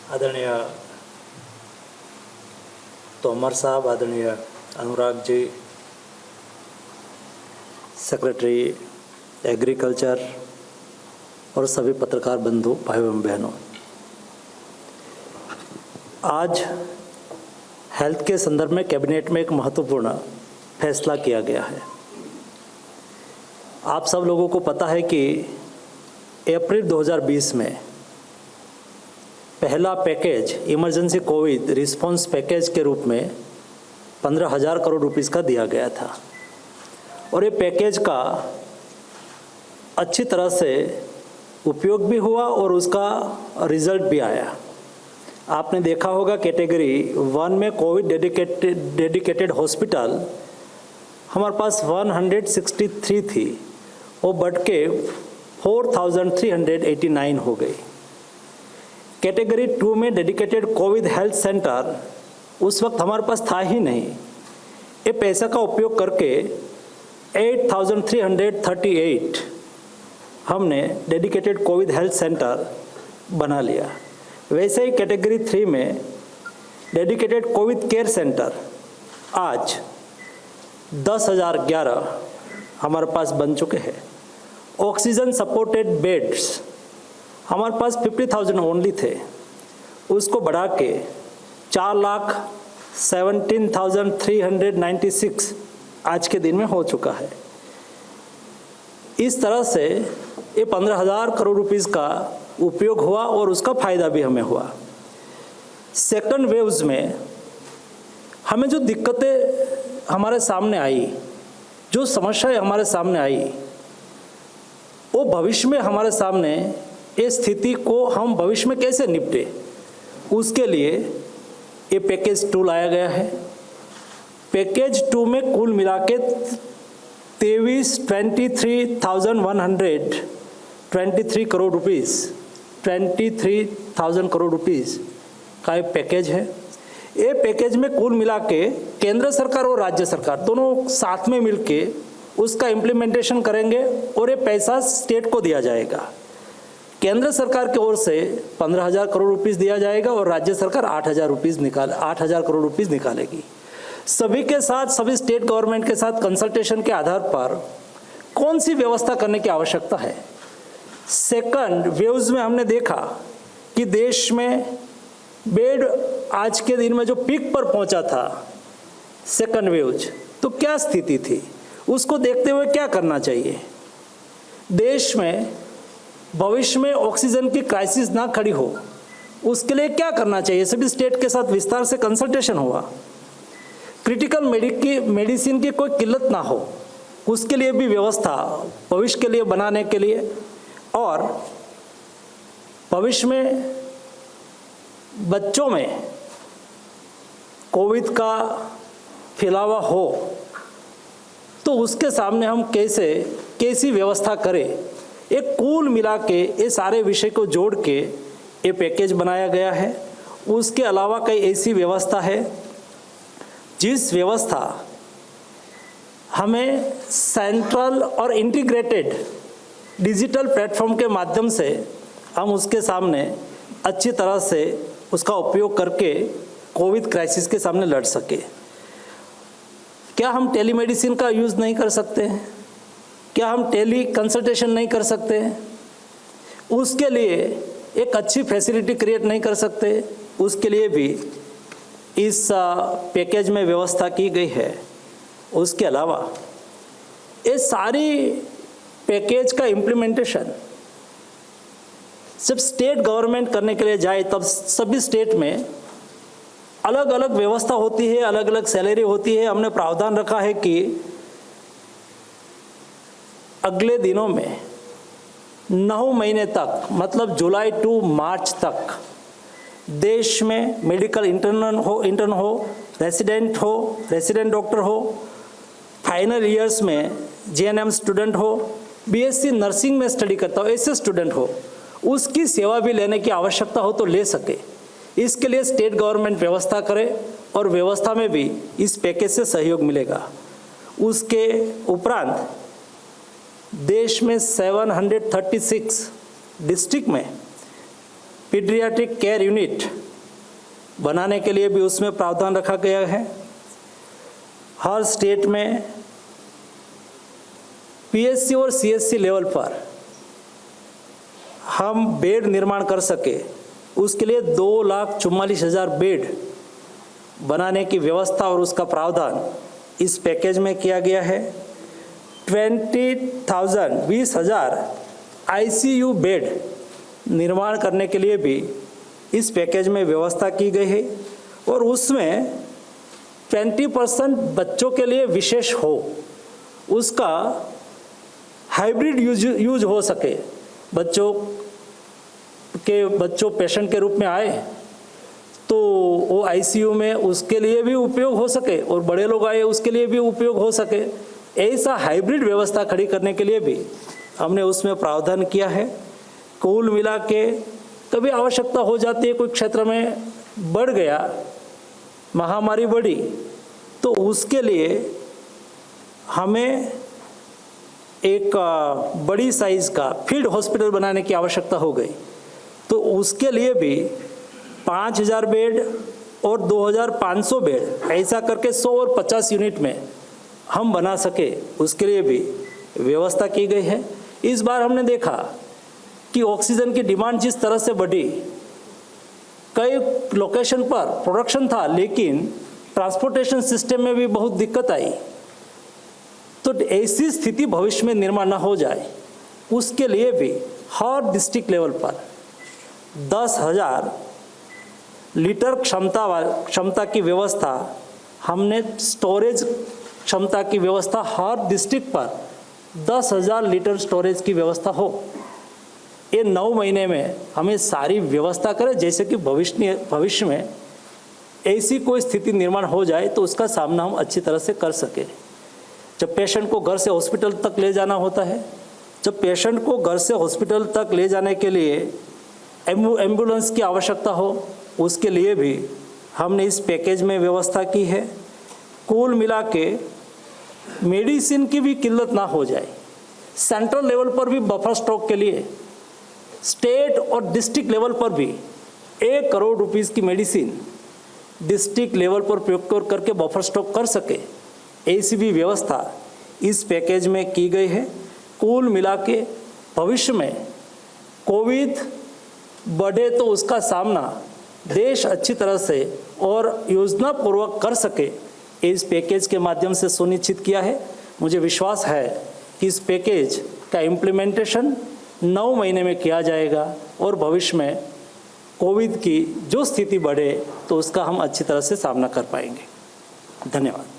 आदरणीय तोमर साहब, आदरणीय अनुराग जी, सेक्रेटरी एग्रीकल्चर और सभी पत्रकार बंधु भाई एवं बहनों, आज हेल्थ के संदर्भ में कैबिनेट में एक महत्वपूर्ण फैसला किया गया है। आप सब लोगों को पता है कि अप्रैल 2020 में पहला package emergency Covid response package के रूप में 15,000 करोड़ रुपीस का दिया गया था और ये पैकेज का अच्छी तरह से उपयोग भी हुआ और उसका रिजल्ट भी आया। आपने देखा होगा कैटेगरी 1 में कोविड डेडिकेटेड हॉस्पिटल हमारे पास 163 थी, वो बढ़ के 4,389 हो गई। कैटेगरी 2 में डेडिकेटेड कोविड हेल्थ सेंटर उस वक्त हमारे पास था ही नहीं। ये पैसा का उपयोग करके 8,338 हमने डेडिकेटेड कोविड हेल्थ सेंटर बना लिया। वैसे ही कैटेगरी 3 में डेडिकेटेड कोविड केयर सेंटर आज 10,011 हमारे पास बन चुके हैं। ऑक्सीजन सपोर्टेड बेड्स हमारे पास 50,000 ओनली थे, उसको बढ़ा के 4,17,396 आज के दिन में हो चुका है। इस तरह से ये 15,000 करोड़ रुपीस का उपयोग हुआ और उसका फायदा भी हमें हुआ। सेकंड वेव्स में हमें जो दिक्कतें हमारे सामने आई, जो समस्याएं हमारे सामने आई, वो भविष्य में हमारे सामने इस स्थिति को हम भविष्य में कैसे निपटे, उसके लिए ये पैकेज 2 लाया गया है। पैकेज 2 में कुल मिला के 23,123 करोड़ रुपीस 23,000 करोड़ रुपीस का एक पैकेज है। ये पैकेज में कुल मिला के केंद्र सरकार और राज्य सरकार दोनों साथ में मिलके उसका इम्प्लीमेंटेशन करेंगे और ये पैसा स्टेट को दिया जाएगा। केंद्र सरकार की ओर से 15,000 करोड़ रुपीस दिया जाएगा और राज्य सरकार 8,000 करोड़ रुपीस निकालेगी। सभी के साथ, सभी स्टेट गवर्नमेंट के साथ कंसल्टेशन के आधार पर कौन सी व्यवस्था करने की आवश्यकता है। सेकंड वेव्स में हमने देखा कि देश में बेड आज के दिन में जो पीक पर पहुंचा था सेकंड वेव्स, तो क्या स्थिति थी, उसको देखते हुए क्या करना चाहिए। देश में भविष्य में ऑक्सीजन की क्राइसिस ना खड़ी हो, उसके लिए क्या करना चाहिए। सभी स्टेट के साथ विस्तार से कंसल्टेशन हुआ। क्रिटिकल मेडिसिन की कोई किल्लत ना हो, उसके लिए भी व्यवस्था भविष्य के लिए बनाने के लिए, और भविष्य में बच्चों में कोविड का फैलावा हो तो उसके सामने हम कैसी व्यवस्था करें। एक कुल मिला के ये सारे विषय को जोड़ के ये पैकेज बनाया गया है। उसके अलावा कई ऐसी व्यवस्था है जिस व्यवस्था हमें सेंट्रल और इंटीग्रेटेड डिजिटल प्लेटफॉर्म के माध्यम से हम उसके सामने अच्छी तरह से उसका उपयोग करके कोविड क्राइसिस के सामने लड़ सके। क्या हम टेलीमेडिसिन का यूज़ नहीं कर सकते हैं? क्या हम टेली कंसल्टेशन नहीं कर सकते हैं? उसके लिए एक अच्छी फैसिलिटी क्रिएट नहीं कर सकते? उसके लिए भी इस पैकेज में व्यवस्था की गई है। उसके अलावा ये सारी पैकेज का इम्प्लीमेंटेशन जब स्टेट गवर्नमेंट करने के लिए जाए तब सभी स्टेट में अलग अलग व्यवस्था होती है, अलग अलग सैलरी होती है। हमने प्रावधान रखा है कि अगले दिनों में 9 महीने तक, मतलब जुलाई टू मार्च तक देश में मेडिकल इंटर्न हो, रेसिडेंट डॉक्टर हो, फाइनल ईयर्स में जीएनएम स्टूडेंट हो, बीएससी नर्सिंग में स्टडी करता हो ऐसे स्टूडेंट हो, उसकी सेवा भी लेने की आवश्यकता हो तो ले सके। इसके लिए स्टेट गवर्नमेंट व्यवस्था करे और व्यवस्था में भी इस पैकेज से सहयोग मिलेगा। उसके उपरांत देश में 736 डिस्ट्रिक्ट में पीडियाट्रिक केयर यूनिट बनाने के लिए भी उसमें प्रावधान रखा गया है। हर स्टेट में पीएचसी और सीएचसी लेवल पर हम बेड निर्माण कर सके, उसके लिए 2,44,000 बेड बनाने की व्यवस्था और उसका प्रावधान इस पैकेज में किया गया है। 20,000 ICU बेड निर्माण करने के लिए भी इस पैकेज में व्यवस्था की गई है और उसमें 20% बच्चों के लिए विशेष हो, उसका हाइब्रिड यूज हो सके। बच्चों पेशेंट के रूप में आए तो वो ICU में उसके लिए भी उपयोग हो सके और बड़े लोग आए उसके लिए भी उपयोग हो सके। ऐसा हाइब्रिड व्यवस्था खड़ी करने के लिए भी हमने उसमें प्रावधान किया है। कुल मिला के कभी आवश्यकता हो जाती है, कोई क्षेत्र में बढ़ गया, महामारी बढ़ी, तो उसके लिए हमें एक बड़ी साइज का फील्ड हॉस्पिटल बनाने की आवश्यकता हो गई। तो उसके लिए भी 5,000 बेड और 2,500 बेड ऐसा करके 100 और 50 यूनिट में हम बना सके, उसके लिए भी व्यवस्था की गई है। इस बार हमने देखा कि ऑक्सीजन की डिमांड जिस तरह से बढ़ी, कई लोकेशन पर प्रोडक्शन था लेकिन ट्रांसपोर्टेशन सिस्टम में भी बहुत दिक्कत आई। तो ऐसी स्थिति भविष्य में निर्माण न हो जाए, उसके लिए भी हर डिस्ट्रिक्ट लेवल पर 10,000 लीटर क्षमता की व्यवस्था, हमने स्टोरेज क्षमता की व्यवस्था हर डिस्ट्रिक्ट पर 10,000 लीटर स्टोरेज की व्यवस्था हो। ये 9 महीने में हमें सारी व्यवस्था करें, जैसे कि भविष्य में ऐसी कोई स्थिति निर्माण हो जाए तो उसका सामना हम अच्छी तरह से कर सकें। जब पेशेंट को घर से हॉस्पिटल तक ले जाना होता है, जब पेशेंट को घर से हॉस्पिटल तक ले जाने के लिए एम्बुलेंस की आवश्यकता हो, उसके लिए भी हमने इस पैकेज में व्यवस्था की है। कुल मिला के मेडिसिन की भी किल्लत ना हो जाए, सेंट्रल लेवल पर भी बफर स्टॉक के लिए, स्टेट और डिस्ट्रिक्ट लेवल पर भी 1 करोड़ रुपीस की मेडिसिन डिस्ट्रिक्ट लेवल पर प्रयोग करके बफर स्टॉक कर सके, ऐसी भी व्यवस्था इस पैकेज में की गई है। कुल मिला के भविष्य में कोविड बढ़े तो उसका सामना देश अच्छी तरह से और योजनापूर्वक कर सके, इस पैकेज के माध्यम से सुनिश्चित किया है। मुझे विश्वास है कि इस पैकेज का इम्प्लीमेंटेशन 9 महीने में किया जाएगा और भविष्य में कोविड की जो स्थिति बढ़े तो उसका हम अच्छी तरह से सामना कर पाएंगे। धन्यवाद।